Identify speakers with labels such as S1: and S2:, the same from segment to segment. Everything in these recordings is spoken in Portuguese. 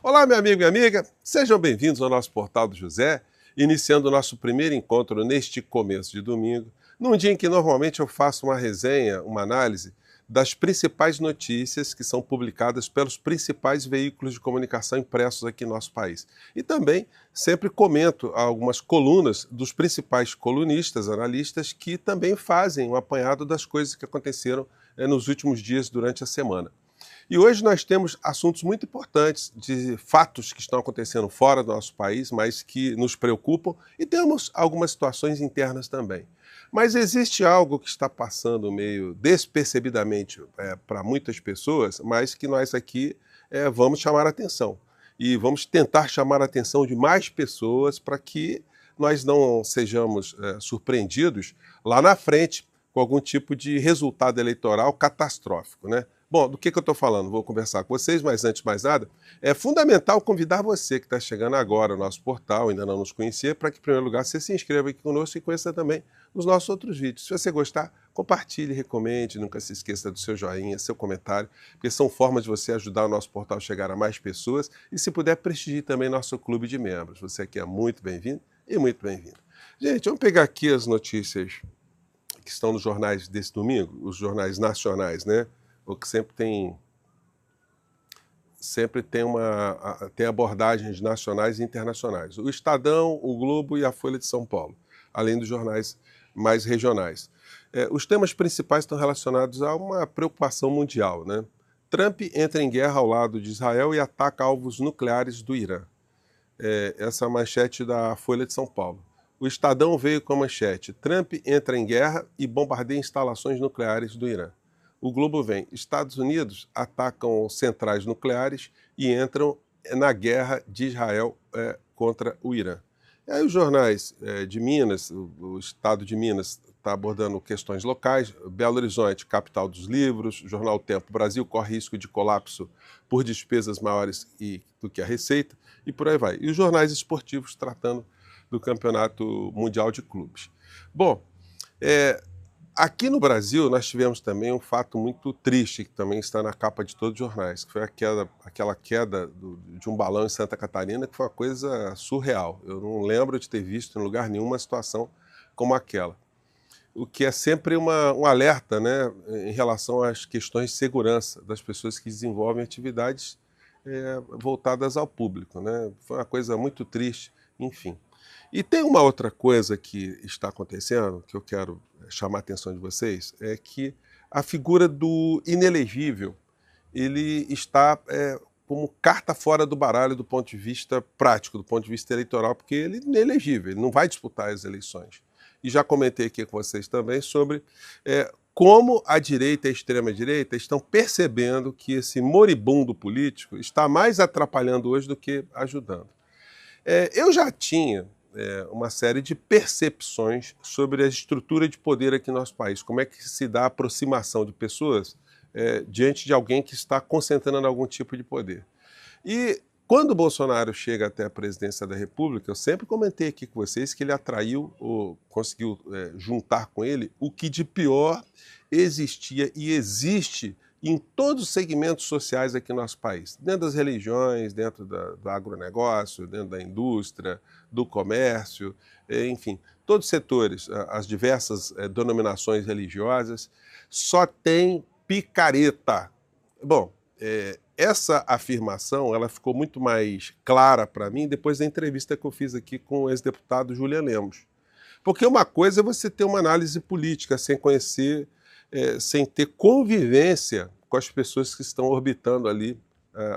S1: Olá, meu amigo e amiga, sejam bem-vindos ao nosso Portal do José, iniciando o nosso primeiro encontro neste começo de domingo, num dia em que normalmente eu faço uma resenha, uma análise das principais notícias que são publicadas pelos principais veículos de comunicação impressos aqui no nosso país. E também sempre comento algumas colunas dos principais colunistas, analistas, que também fazem um apanhado das coisas que aconteceram nos últimos dias durante a semana. E hoje nós temos assuntos muito importantes de fatos que estão acontecendo fora do nosso país, mas que nos preocupam, e temos algumas situações internas também. Mas existe algo que está passando meio despercebidamente para muitas pessoas, mas que nós aqui vamos chamar a atenção. E vamos tentar chamar a atenção de mais pessoas para que nós não sejamos surpreendidos lá na frente com algum tipo de resultado eleitoral catastrófico, né? Bom, do que eu estou falando? Vou conversar com vocês, mas antes de mais nada, é fundamental convidar você que está chegando agora ao nosso portal, ainda não nos conhecia, para que, em primeiro lugar, você se inscreva aqui conosco e conheça também os nossos outros vídeos. Se você gostar, compartilhe, recomende, nunca se esqueça do seu joinha, seu comentário, porque são formas de você ajudar o nosso portal a chegar a mais pessoas e, se puder, prestigie também nosso clube de membros. Você aqui é muito bem-vindo e muito bem-vindo. Gente, vamos pegar aqui as notícias que estão nos jornais desse domingo, os jornais nacionais, né? O que sempre tem abordagens nacionais e internacionais. O Estadão, o Globo e a Folha de São Paulo, além dos jornais mais regionais. Os temas principais estão relacionados a uma preocupação mundial, né? Trump entra em guerra ao lado de Israel e ataca alvos nucleares do Irã. Essa é a manchete da Folha de São Paulo. O Estadão veio com a manchete: Trump entra em guerra e bombardeia instalações nucleares do Irã. O Globo vem: Estados Unidos atacam centrais nucleares e entram na guerra de Israel contra o Irã. E aí os jornais de Minas, o estado de Minas está abordando questões locais. Belo Horizonte, capital dos livros. Jornal Tempo: Brasil corre risco de colapso por despesas maiores do que a receita, e por aí vai. E os jornais esportivos tratando do Campeonato Mundial de Clubes. Bom, aqui no Brasil, nós tivemos também um fato muito triste, que também está na capa de todos os jornais, que foi aquela queda de um balão em Santa Catarina, que foi uma coisa surreal. Eu não lembro de ter visto em lugar nenhum uma situação como aquela. O que é sempre um alerta, né, em relação às questões de segurança das pessoas que desenvolvem atividades voltadas ao público, né? Foi uma coisa muito triste, enfim. E tem uma outra coisa que está acontecendo, que eu quero chamar a atenção de vocês, é que a figura do inelegível, ele está como carta fora do baralho do ponto de vista prático, do ponto de vista eleitoral, porque ele é inelegível, ele não vai disputar as eleições. E já comentei aqui com vocês também sobre como a direita e a extrema-direita estão percebendo que esse moribundo político está mais atrapalhando hoje do que ajudando. Eu já tinha uma série de percepções sobre a estrutura de poder aqui no nosso país, como é que se dá a aproximação de pessoas diante de alguém que está concentrando algum tipo de poder. E quando o Bolsonaro chega até a presidência da República, eu sempre comentei aqui com vocês que ele atraiu, ou conseguiu juntar com ele, o que de pior existia e existe em todos os segmentos sociais aqui no nosso país, dentro das religiões, dentro do agronegócio, dentro da indústria, do comércio, enfim, todos os setores, as diversas denominações religiosas, só tem picareta. Bom, essa afirmação ela ficou muito mais clara para mim depois da entrevista que eu fiz aqui com o ex-deputado Julian Lemos. Porque uma coisa é você ter uma análise política sem conhecer, sem ter convivência com as pessoas que estão orbitando ali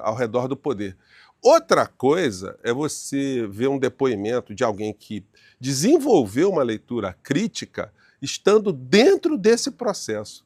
S1: ao redor do poder. Outra coisa é você ver um depoimento de alguém que desenvolveu uma leitura crítica estando dentro desse processo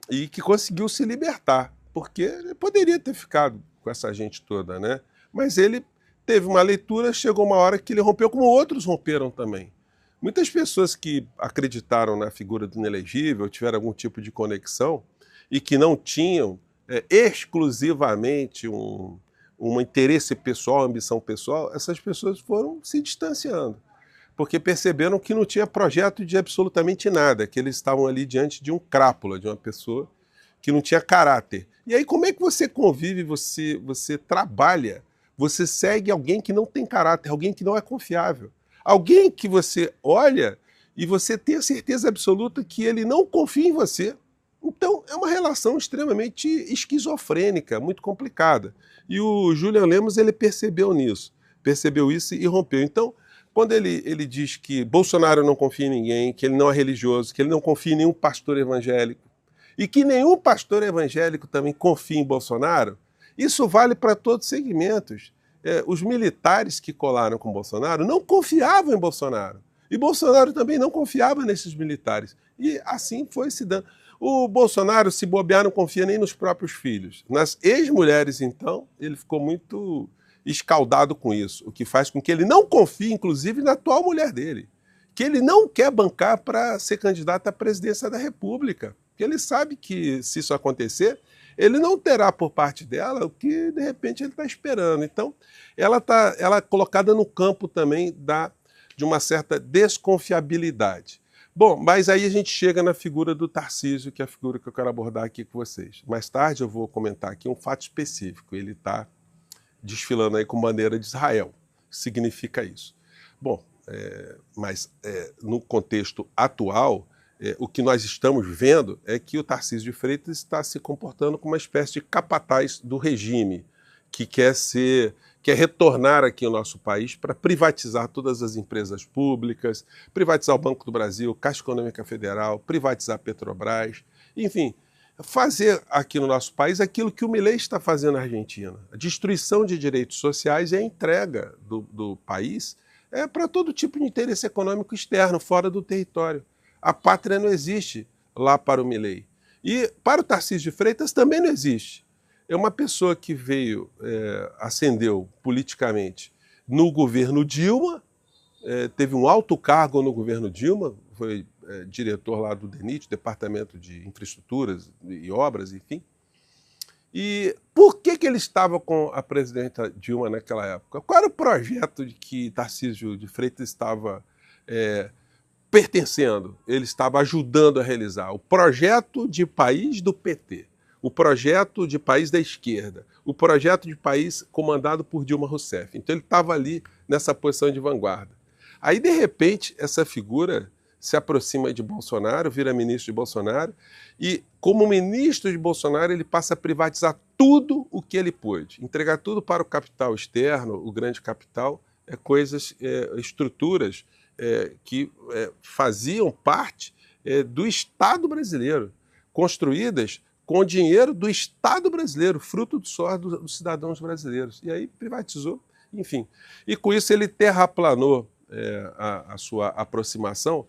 S1: e que conseguiu se libertar, porque ele poderia ter ficado com essa gente toda, né? Mas ele teve uma leitura, chegou uma hora que ele rompeu, como outros romperam também. Muitas pessoas que acreditaram na figura do inelegível, tiveram algum tipo de conexão e que não tinham exclusivamente um interesse pessoal, ambição pessoal, essas pessoas foram se distanciando, porque perceberam que não tinha projeto de absolutamente nada, que eles estavam ali diante de um crápula, de uma pessoa que não tinha caráter. E aí como é que você convive, você trabalha Você segue alguém que não tem caráter, alguém que não é confiável. Alguém que você olha e você tem a certeza absoluta que ele não confia em você. Então, é uma relação extremamente esquizofrênica, muito complicada. E o Julian Lemos, ele percebeu isso e rompeu. Então, quando ele diz que Bolsonaro não confia em ninguém, que ele não é religioso, que ele não confia em nenhum pastor evangélico, e que nenhum pastor evangélico também confia em Bolsonaro, isso vale para todos os segmentos. Os militares que colaram com Bolsonaro não confiavam em Bolsonaro. E Bolsonaro também não confiava nesses militares. E assim foi se dando. O Bolsonaro, se bobear, não confia nem nos próprios filhos. Nas ex-mulheres, então, ele ficou muito escaldado com isso, o que faz com que ele não confie, inclusive, na atual mulher dele, que ele não quer bancar para ser candidato à presidência da República, porque ele sabe que, se isso acontecer, ele não terá por parte dela o que, de repente, ele está esperando. Então, ela é colocada no campo também de uma certa desconfiabilidade. Bom, mas aí a gente chega na figura do Tarcísio, que é a figura que eu quero abordar aqui com vocês. Mais tarde eu vou comentar aqui um fato específico. Ele está desfilando aí com bandeira de Israel. O que significa isso? Bom, mas no contexto atual, o que nós estamos vendo é que o Tarcísio de Freitas está se comportando como uma espécie de capataz do regime, que quer retornar aqui ao nosso país para privatizar todas as empresas públicas, privatizar o Banco do Brasil, Caixa Econômica Federal, privatizar a Petrobras, enfim, fazer aqui no nosso país aquilo que o Milei está fazendo na Argentina. A destruição de direitos sociais e a entrega do país para todo tipo de interesse econômico externo, fora do território. A pátria não existe lá para o Milei. E para o Tarcísio de Freitas também não existe. É uma pessoa que ascendeu politicamente no governo Dilma, teve um alto cargo no governo Dilma, foi diretor lá do DENIT, Departamento de Infraestruturas e Obras, enfim. E por que ele estava com a presidenta Dilma naquela época? Qual era o projeto de que Tarcísio de Freitas estava pertencendo? Ele estava ajudando a realizar o projeto de país do PT. O projeto de país da esquerda, o projeto de país comandado por Dilma Rousseff. Então ele estava ali nessa posição de vanguarda. Aí, de repente, essa figura se aproxima de Bolsonaro, vira ministro de Bolsonaro, e como ministro de Bolsonaro ele passa a privatizar tudo o que ele pôde, entregar tudo para o capital externo, o grande capital, estruturas que faziam parte do Estado brasileiro, construídas com o dinheiro do Estado brasileiro, fruto do suor dos cidadãos brasileiros. E aí privatizou, enfim. E com isso ele terraplanou a sua aproximação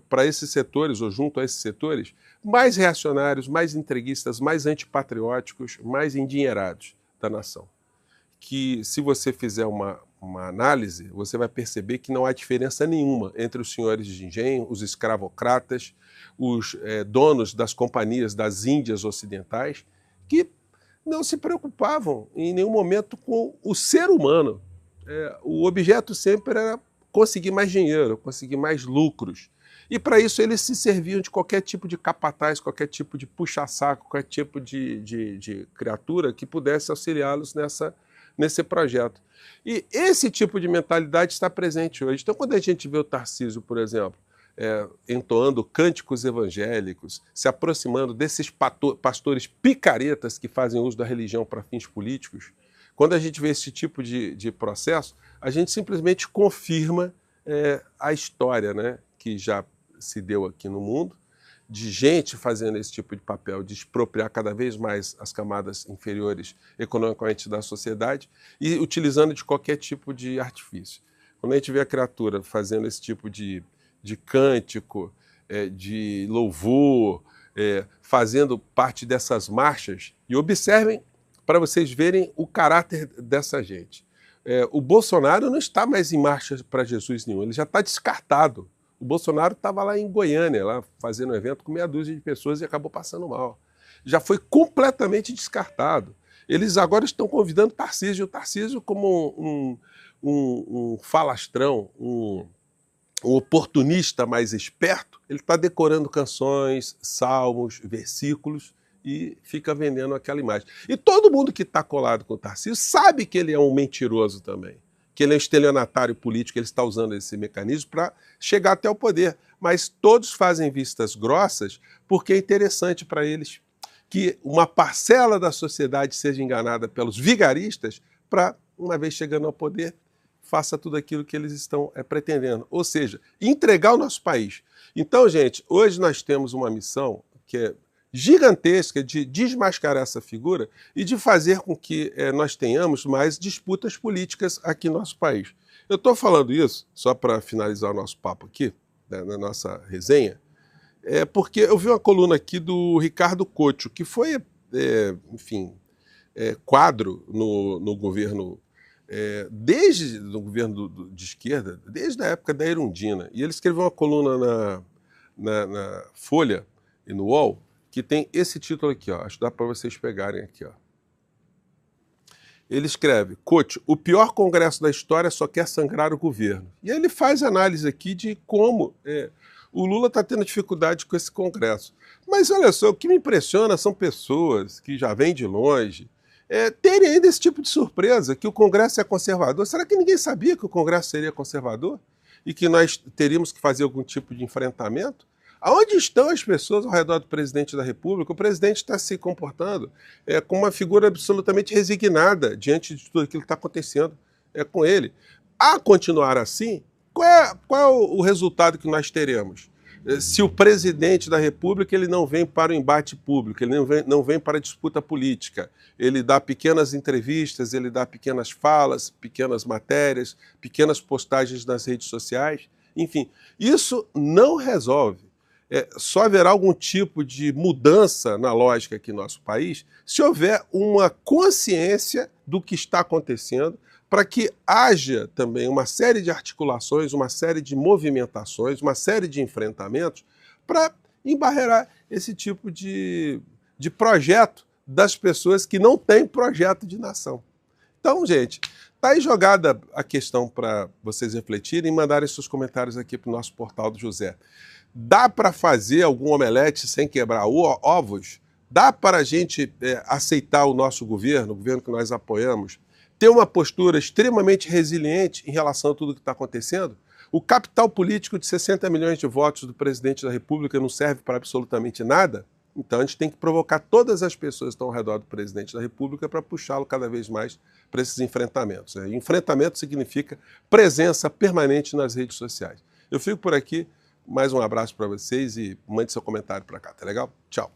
S1: para esses setores, ou junto a esses setores, mais reacionários, mais entreguistas, mais antipatrióticos, mais endinheirados da nação. Que se você fizer uma análise, você vai perceber que não há diferença nenhuma entre os senhores de engenho, os escravocratas, os donos das companhias das Índias Ocidentais, que não se preocupavam em nenhum momento com o ser humano. O objeto sempre era conseguir mais dinheiro, conseguir mais lucros. E para isso eles se serviam de qualquer tipo de capataz, qualquer tipo de puxa-saco, qualquer tipo de criatura que pudesse auxiliá-los nesse projeto. E esse tipo de mentalidade está presente hoje. Então, quando a gente vê o Tarcísio, por exemplo, entoando cânticos evangélicos, se aproximando desses pastores picaretas que fazem uso da religião para fins políticos, quando a gente vê esse tipo de processo, a gente simplesmente confirma a história, né, que já se deu aqui no mundo, de gente fazendo esse tipo de papel, de expropriar cada vez mais as camadas inferiores economicamente da sociedade e utilizando de qualquer tipo de artifício. Quando a gente vê a criatura fazendo esse tipo de cântico, de louvor, fazendo parte dessas marchas, e observem para vocês verem o caráter dessa gente. O Bolsonaro não está mais em marcha para Jesus nenhum, ele já está descartado. O Bolsonaro estava lá em Goiânia, lá fazendo um evento com meia dúzia de pessoas e acabou passando mal. Já foi completamente descartado. Eles agora estão convidando o Tarcísio como um falastrão, um oportunista mais esperto. Ele está decorando canções, salmos, versículos e fica vendendo aquela imagem. E todo mundo que está colado com o Tarcísio sabe que ele é um mentiroso também, que ele é um estelionatário político, ele está usando esse mecanismo para chegar até o poder. Mas todos fazem vistas grossas porque é interessante para eles que uma parcela da sociedade seja enganada pelos vigaristas para, uma vez chegando ao poder, faça tudo aquilo que eles estão pretendendo. Ou seja, entregar o nosso país. Então, gente, hoje nós temos uma missão que é gigantesca de desmascarar essa figura e de fazer com que nós tenhamos mais disputas políticas aqui no nosso país. Eu estou falando isso, só para finalizar o nosso papo aqui, né, na nossa resenha, porque eu vi uma coluna aqui do Ricardo Couto, que foi, enfim, quadro no governo, desde o governo de esquerda, desde a época da Erundina. E ele escreveu uma coluna na Folha e no UOL, que tem esse título aqui, ó, acho que dá para vocês pegarem aqui. Ó. Ele escreve, Couto, o pior congresso da história só quer sangrar o governo. E ele faz análise aqui de como o Lula está tendo dificuldade com esse congresso. Mas olha só, o que me impressiona são pessoas que já vêm de longe terem ainda esse tipo de surpresa, que o congresso é conservador. Será que ninguém sabia que o congresso seria conservador? E que nós teríamos que fazer algum tipo de enfrentamento? Aonde estão as pessoas ao redor do presidente da República? O presidente está se comportando como uma figura absolutamente resignada diante de tudo aquilo que está acontecendo com ele. A continuar assim, qual é o resultado que nós teremos? Se o presidente da República ele não vem para o embate público, ele não vem para a disputa política, ele dá pequenas entrevistas, ele dá pequenas falas, pequenas matérias, pequenas postagens nas redes sociais, enfim, isso não resolve. Só haverá algum tipo de mudança na lógica aqui no nosso país se houver uma consciência do que está acontecendo, para que haja também uma série de articulações, uma série de movimentações, uma série de enfrentamentos para embarrear esse tipo de projeto das pessoas que não têm projeto de nação. Então, gente, está aí jogada a questão para vocês refletirem e mandarem seus comentários aqui para o nosso portal do José. Dá para fazer algum omelete sem quebrar ovos? Dá para a gente aceitar o nosso governo, o governo que nós apoiamos, ter uma postura extremamente resiliente em relação a tudo que está acontecendo? O capital político de 60 milhões de votos do presidente da República não serve para absolutamente nada? Então a gente tem que provocar todas as pessoas que estão ao redor do presidente da República para puxá-lo cada vez mais para esses enfrentamentos. Enfrentamento significa presença permanente nas redes sociais. Eu fico por aqui. Mais um abraço para vocês e mande seu comentário para cá, tá legal? Tchau!